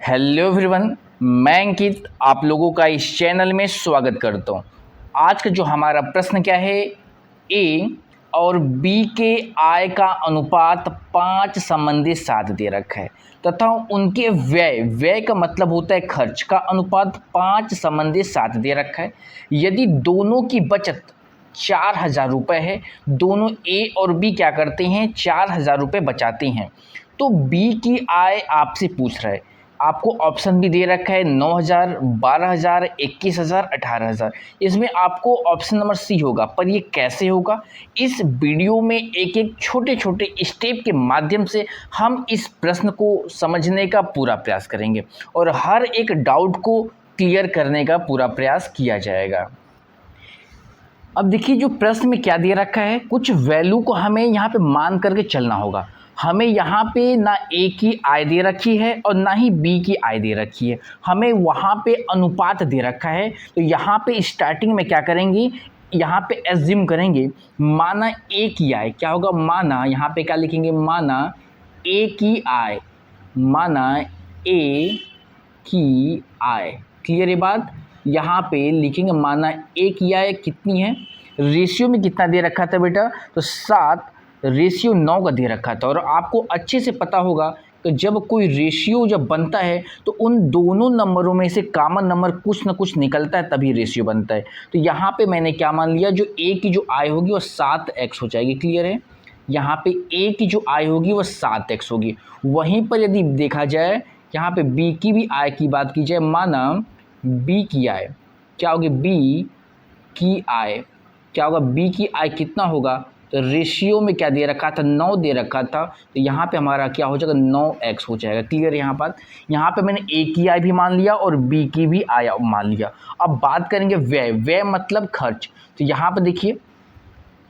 Hello everyone, मैं अंकित आप लोगों का इस चैनल में स्वागत करता हूँ। आज का जो हमारा प्रश्न क्या है, ए और बी के आय का अनुपात 5:7 दे रखा है तथा उनके व्यय का मतलब होता है खर्च का अनुपात 5:7 दे रखा है। यदि दोनों की बचत 4,000 रुपये है, दोनों ए और बी क्या करते हैं 4,000 रुपये बचाते हैं, तो बी की आय आपसे पूछ रहा है। आपको ऑप्शन भी दे रखा है 9,000, 12,000, 21,000, 18,000। इसमें आपको ऑप्शन नंबर सी होगा, पर ये कैसे होगा इस वीडियो में एक एक छोटे छोटे स्टेप के माध्यम से हम इस प्रश्न को समझने का पूरा प्रयास करेंगे और हर एक डाउट को क्लियर करने का पूरा प्रयास किया जाएगा। अब देखिए जो प्रश्न में क्या दे रखा है, कुछ वैल्यू को हमें यहाँ पे मान करके चलना होगा। हमें यहाँ पे ना ए की आय दे रखी है और ना ही बी की आय दे रखी है, हमें वहाँ पे अनुपात दे रखा है। तो यहाँ पे स्टार्टिंग में क्या करेंगे, यहाँ पे एज्यूम करेंगे माना ए की आय क्या होगा, माना यहाँ पे क्या लिखेंगे, माना ए की आय, माना ए की आय। क्लियर है बात। यहाँ पे लिखेंगे माना ए की आय कितनी है, रेशियो में कितना दे रखा था बेटा, तो 7:9 का दे रखा था। और आपको अच्छे से पता होगा कि जब कोई रेशियो जब बनता है तो उन दोनों नंबरों में से कॉमन नंबर कुछ ना कुछ निकलता है तभी रेशियो बनता है। तो यहाँ पे मैंने क्या मान लिया, जो ए की जो आय होगी वो 7x हो जाएगी। क्लियर है। यहाँ पे ए की जो आय होगी वो 7x होगी। वहीं पर यदि देखा जाए यहाँ पे बी की भी आय की बात की जाए, माना बी की आय क्या होगी, बी की आय क्या होगा, बी की आय कितना होगा, तो रेशियो में क्या दे रखा था 9 दे रखा था, तो यहाँ पे हमारा क्या हो जाएगा 9x हो जाएगा। क्लियर है यहाँ बात। यहाँ पे मैंने ए की आय भी मान लिया और बी की भी आय मान लिया। अब बात करेंगे व्यय मतलब खर्च। तो यहाँ पे देखिए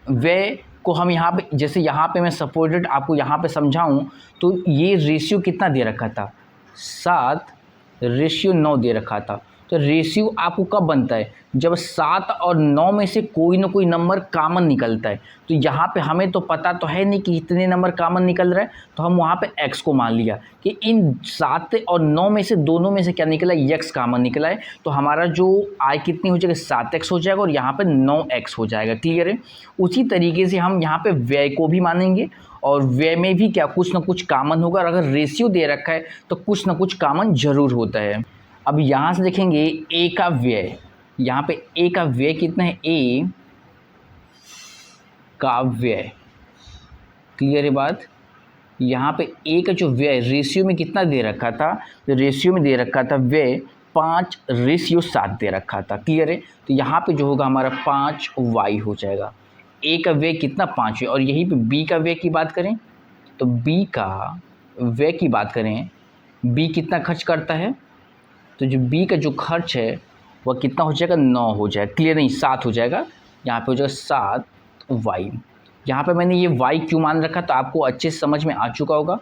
व्यय को हम यहाँ पे, जैसे यहाँ पे मैं सपोर्टेड आपको यहाँ पे समझाऊँ तो ये रेशियो कितना दे रखा था, 7:9 दे रखा था। तो रेशियो आपको कब बनता है, जब 7 और 9 में से कोई ना कोई नंबर कॉमन निकलता है। तो यहाँ पे हमें तो पता तो है नहीं कि इतने नंबर कॉमन निकल रहा है, तो हम वहाँ पे x को मान लिया कि इन 7 और 9 में से दोनों में से क्या निकला, x कॉमन निकला है। तो हमारा जो आय कितनी हो जाएगा, 7x हो जाएगा और यहाँ पे 9x हो जाएगा। क्लियर है। उसी तरीके से हम यहाँ पे व्यय को भी मानेंगे और व्यय में भी क्या कुछ ना कुछ कॉमन होगा। और अगर रेशियो दे रखा है तो कुछ ना कुछ कॉमन जरूर होता है। अब यहाँ से देखेंगे ए का व्यय, यहाँ पे ए का व्यय कितना है, ए का व्यय। क्लियर है बात। यहाँ पे ए का जो व्यय रेशियो में कितना दे रखा था, तो रेशियो में दे रखा था व्यय 5:7 दे रखा था। क्लियर है। तो यहाँ पे जो होगा हमारा 5y हो जाएगा। ए का व्यय कितना 5 है। और यहीं पे बी का व्यय की बात करें तो बी का व्यय की बात करें, बी कितना खर्च करता है, तो जो बी का जो खर्च है वह कितना हो जाएगा, 9 हो जाएगा। क्लियर नहीं, 7 हो जाएगा। यहाँ पे हो जाएगा 7y। यहाँ पे मैंने ये y क्यों मान रखा तो आपको अच्छे से समझ में आ चुका होगा।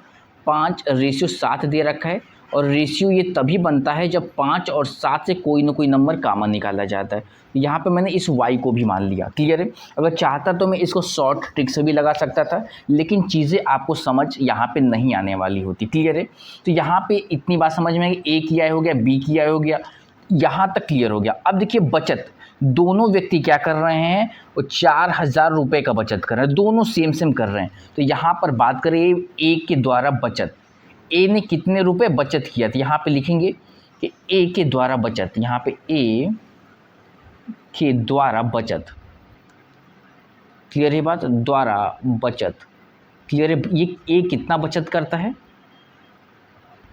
5:7 दे रखा है और रेशियो ये तभी बनता है जब 5 और 7 से कोई ना कोई नंबर कॉमन निकाला जाता है। यहाँ पे मैंने इस y को भी मान लिया। क्लियर है। अगर चाहता तो मैं इसको शॉर्ट ट्रिक से भी लगा सकता था, लेकिन चीज़ें आपको समझ यहाँ पे नहीं आने वाली होती। क्लियर है। तो यहाँ पे इतनी बात समझ में आई, ए की आय हो गया, बी की आय हो गया, यहाँ तक क्लियर हो गया। अब देखिए बचत, दोनों व्यक्ति क्या कर रहे हैं, वो 4,000 रुपये का बचत कर रहे हैं, दोनों सेम कर रहे हैं। तो यहाँ पर बात करें ए के द्वारा बचत, ए ने कितने रुपए बचत किया, तो यहाँ पे लिखेंगे कि ए के द्वारा बचत, यहाँ पे ए के द्वारा बचत। क्लियर है बात, द्वारा बचत। क्लियर है। ये ए कितना बचत करता है,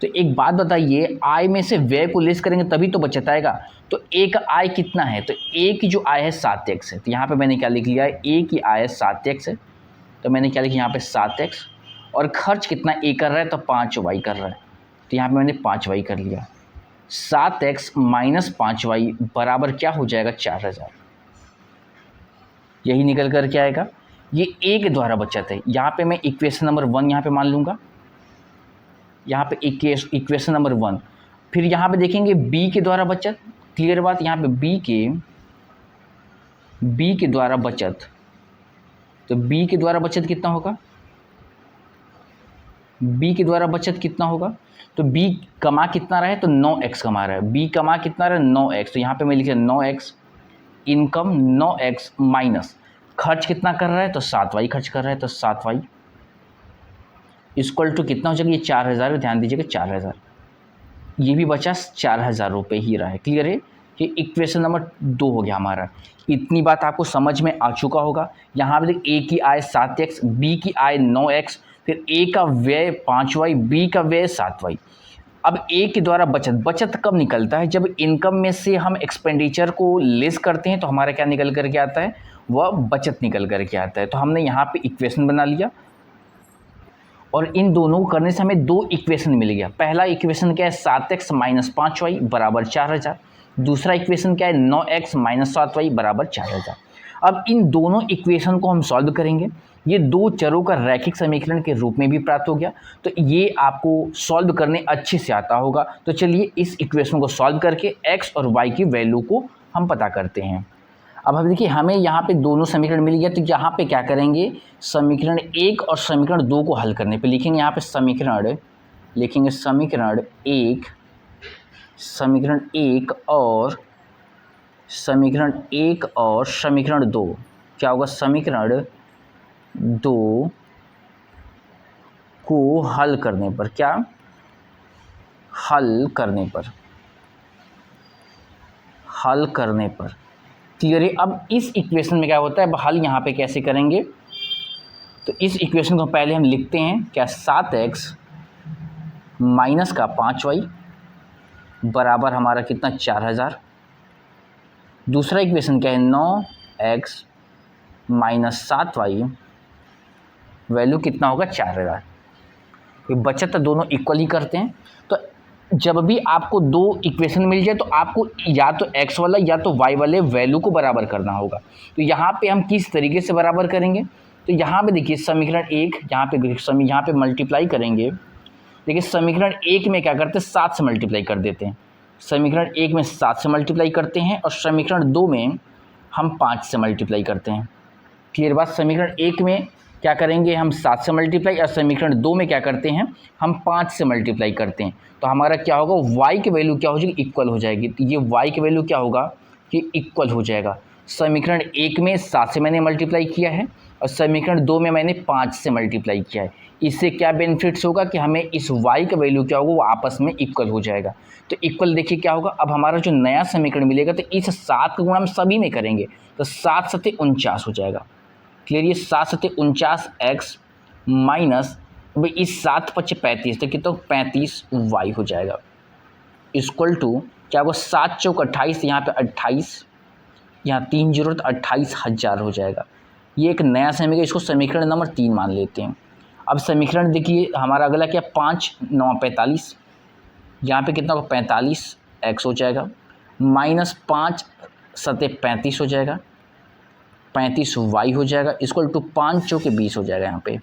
तो एक बात बताइए, आय में से व्यय को लेस करेंगे तभी तो बचत आएगा। तो ए का आय कितना है, तो ए की जो आय है 7x है। तो यहाँ पे मैंने क्या लिख लिया है, ए की आय 7x है, तो मैंने क्या लिखा यहाँ पे 7x। और खर्च कितना ए कर रहा है, तो 5y कर रहा है, तो यहाँ पे मैंने 5y कर लिया। 7x - 5y बराबर क्या हो जाएगा, 4,000। यही निकल कर क्या आएगा, ये ए के द्वारा बचत है। यहाँ पे मैं इक्वेशन नंबर 1 यहाँ पे मान लूँगा, यहाँ पे इक्वेशन नंबर 1। फिर यहाँ पे देखेंगे बी के द्वारा बचत। क्लियर बात। यहाँ पे बी के द्वारा बचत, तो बी के द्वारा बचत कितना होगा, बी के द्वारा बचत कितना होगा, तो बी कमा कितना रहा है, तो 9x कमा रहा है, बी कमा कितना रहा है 9x, तो यहाँ पे मैं लिख रहा 9x, इनकम 9x माइनस खर्च कितना कर रहा है, तो 7y खर्च कर रहा है, तो 7y इक्वल टू कितना हो जाएगा, ये 4000 है, ध्यान दीजिएगा 4000, ये भी बचा 4000 रुपये ही रहा है। क्लियर है, ये इक्वेशन नंबर 2 हो गया हमारा। इतनी बात आपको समझ में आ चुका होगा। यहाँ पे देख ए की आय 7x, बी की आय 9x, फिर ए का व्यय 5y, बी का व्यय 7y। अब ए के द्वारा बचत कब निकलता है, जब इनकम में से हम एक्सपेंडिचर को लेस करते हैं तो हमारा क्या निकल करके आता है, वह बचत निकल करके आता है। तो हमने यहाँ पे इक्वेशन बना लिया और इन दोनों को करने से हमें 2 इक्वेशन मिल गया। पहला इक्वेशन क्या है, 7x माइनस 5y बराबर 4000। दूसरा इक्वेशन क्या है, 9x माइनस 7y बराबर 4000। अब इन दोनों इक्वेशन को हम सॉल्व करेंगे। ये 2 चरों का रैखिक समीकरण के रूप में भी प्राप्त हो गया, तो ये आपको सॉल्व करने अच्छे से आता होगा। तो चलिए इस इक्वेशन को सॉल्व करके x और y की वैल्यू को हम पता करते हैं। अब हम देखिए हमें यहाँ पे दोनों समीकरण मिल गया, तो यहाँ पे क्या करेंगे, समीकरण 1 और समीकरण 2 को हल करने पे लिखेंगे यहाँ पे समीकरण, लिखेंगे समीकरण 1 और समीकरण 2। क्या होगा, समीकरण 2 को हल करने पर, क्या हल करने पर क्लियर है। अब इस इक्वेशन में क्या होता है, अब हल यहाँ पे कैसे करेंगे, तो इस इक्वेशन को पहले हम लिखते हैं क्या, 7x माइनस का 5y बराबर हमारा कितना 4000। दूसरा इक्वेशन क्या है, 9x माइनस 7y वैल्यू कितना होगा 4000। बचत दोनों इक्वल ही करते हैं। तो जब भी आपको 2 इक्वेशन मिल जाए तो आपको या तो x वाला या तो y वाले वैल्यू को बराबर करना होगा। तो यहाँ पे हम किस तरीके से बराबर करेंगे, तो यहाँ पे देखिए समीकरण 1 यहाँ पे मल्टीप्लाई करेंगे। देखिए समीकरण 1 में क्या करते हैं, 7 से मल्टीप्लाई कर देते हैं। समीकरण 1 में 7 से मल्टीप्लाई करते हैं और समीकरण 2 में हम 5 से मल्टीप्लाई करते हैं। क्लियर बात, समीकरण 1 में क्या करेंगे हम 7 से मल्टीप्लाई और समीकरण 2 में क्या करते हैं हम 5 से मल्टीप्लाई करते हैं। तो हमारा क्या होगा, y की वैल्यू क्या हो जाएगी, इक्वल हो जाएगी। तो ये y की वैल्यू क्या होगा, कि इक्वल हो जाएगा। समीकरण 1 में 7 से मैंने मल्टीप्लाई किया है और समीकरण 2 में मैंने 5 से मल्टीप्लाई किया है। इससे क्या बेनिफिट्स होगा कि हमें इस y का वैल्यू क्या होगा, वो आपस में इक्वल हो जाएगा। तो इक्वल देखिए क्या होगा, अब हमारा जो नया समीकरण मिलेगा तो इस 7 का गुणा हम सभी में करेंगे तो 7 सत्ते 49 हो जाएगा। क्लियर, ये 7 सत्ते 49x माइनस इस 7 पच्चे 35, तो कितना 35y हो जाएगा। इक्वल टू क्या होगा, 7 चौक 28, यहाँ पे 28, यहाँ 3 जीरो तो 28,000 हो जाएगा। ये एक नया समीकरण, इसको समीकरण नंबर 3 मान लेते हैं। अब समीकरण देखिए हमारा अगला क्या, 5 9 45, यहाँ पे कितना होगा 45x हो जाएगा माइनस 5 सत्ते 35 हो जाएगा, 35y हो जाएगा। इक्वल टू 5 चौके 20 हो जाएगा। यहाँ पे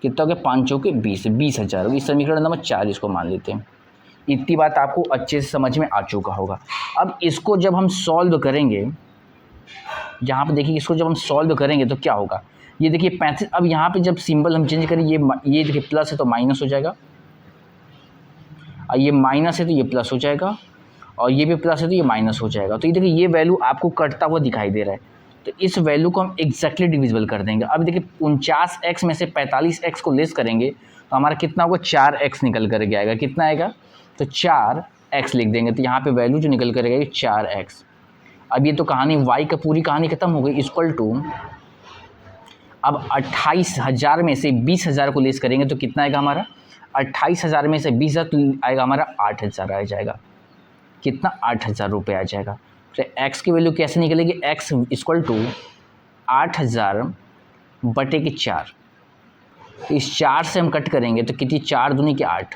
कितना हो गया, 5 चौके 20, 20,000। इस समीकरण नंबर 4 इसको मान लेते हैं। इतनी बात आपको अच्छे से समझ में आ चुका होगा। अब इसको जब हम सॉल्व करेंगे, यहाँ पे देखिए इसको जब हम सॉल्व करेंगे तो क्या होगा, ये देखिए 35। अब यहाँ पे जब सिंबल हम चेंज करें, ये देखिए प्लस है तो माइनस हो जाएगा, और ये माइनस है तो ये प्लस हो जाएगा, और ये भी प्लस है तो ये माइनस हो जाएगा। तो ये देखिए ये वैल्यू आपको कटता हुआ दिखाई दे रहा है, तो इस वैल्यू को हम एग्जैक्टली डिविजिबल कर देंगे। अब देखिए 49x में से 45x को लेस करेंगे तो हमारा कितना होगा, 4x निकल कर आएगा। कितना आएगा, तो 4x लिख देंगे, तो यहाँ पे वैल्यू जो निकल कर आएगी 4x। अब ये तो कहानी y का पूरी कहानी खत्म हो गई। इक्वल टू अब 28,000 में से 20,000 को लेस करेंगे तो कितना आएगा हमारा, 28,000 में से 20,000 तो आएगा हमारा 8,000 आ जाएगा। कितना, 8,000 रुपये आ जाएगा। तो x की वैल्यू कैसे निकलेगी, x इक्वल टू 8,000 बटे के 4। इस 4 से हम कट करेंगे तो कितनी, 4 दूनी के 8,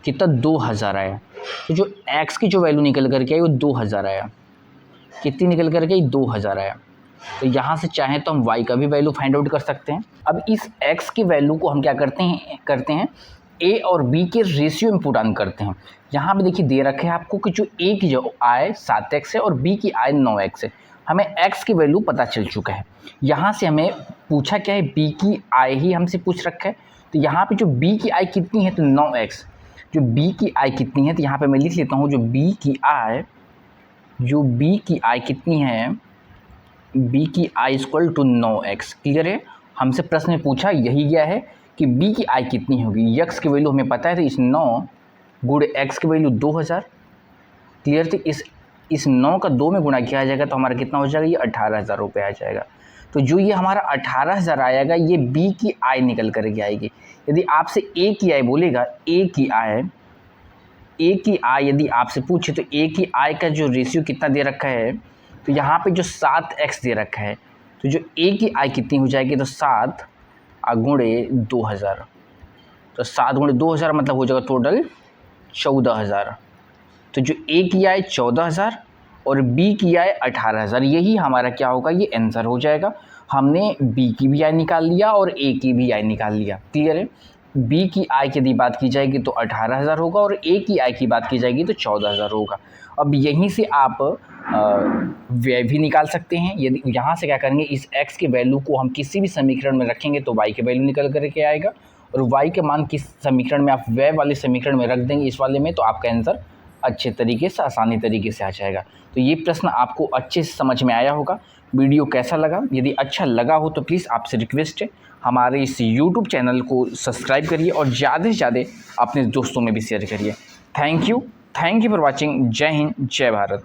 कितना 2,000 आया। तो जो x की जो वैल्यू निकल करके आई वो 2,000 आया। कितनी निकल करके आई, 2,000 आया। तो यहाँ से चाहें तो हम y का भी वैल्यू फाइंड आउट कर सकते हैं। अब इस x की वैल्यू को हम क्या करते हैं a और b के रेशियो में पुट ऑन करते हैं। यहाँ पे देखिए दे रखे हैं आपको कि जो a की जो आय 7x है और b की आय 9x है। हमें x की वैल्यू पता चल चुका है। यहाँ से हमें पूछा क्या है, b की i ही हमसे पूछ रखा है। तो यहाँ पे जो b की i कितनी है, तो 9x। जो b की i कितनी है, तो यहाँ पे मैं लिख लेता हूँ जो b की i कितनी है, b की i equal to 9x। Clear है। हमसे प्रश्न में पूछा यही गया है कि b की i कितनी होगी। x की वैल्यू हमें पता है, तो इस 9 गुणे x की वैल्यू 2000। क्लियर। तो इस 9 का 2 में गुणा किया जाएगा तो हमारा कितना हो जाएगा, ये 18,000 रुपये आ जाएगा। तो जो ये हमारा 18,000 आएगा, ये b की i निकल करके आएगी। यदि आपसे a की i बोलेगा, a की i यदि आपसे पूछे तो a की i का जो रेशियो कितना दे रखा है, तो यहाँ पे जो 7x दे रखा है, तो जो a की i कितनी हो जाएगी, तो 7 गुणे 2000। तो 7 गुणे 2000 मतलब हो जाएगा टोटल 14,000। तो जो a की i 14,000 और b की i 18,000, यही हमारा क्या होगा, ये आंसर हो जाएगा। हमने b की भी i निकाल लिया और a की भी i निकाल लिया। क्लियर है। b की i की यदि बात की जाएगी तो 18,000 होगा और a की i की बात की जाएगी तो 14,000 होगा। अब यहीं से आप व्यय भी निकाल सकते हैं। यदि यहाँ से क्या करेंगे, इस x के वैल्यू को हम किसी भी समीकरण में रखेंगे तो y के वैल्यू निकल करके आएगा, और y के मान किस समीकरण में आप व्यय वाले समीकरण में रख देंगे, इस वाले में, तो आपका आंसर अच्छे तरीके से, आसानी तरीके से आ जाएगा। तो ये प्रश्न आपको अच्छे से समझ में आया होगा। वीडियो कैसा लगा, यदि अच्छा लगा हो तो प्लीज़ आपसे रिक्वेस्ट है, हमारे इस यूट्यूब चैनल को सब्सक्राइब करिए और ज़्यादा से ज़्यादा अपने दोस्तों में भी शेयर करिए। Thank you for watching. जय हिंद, जय भारत।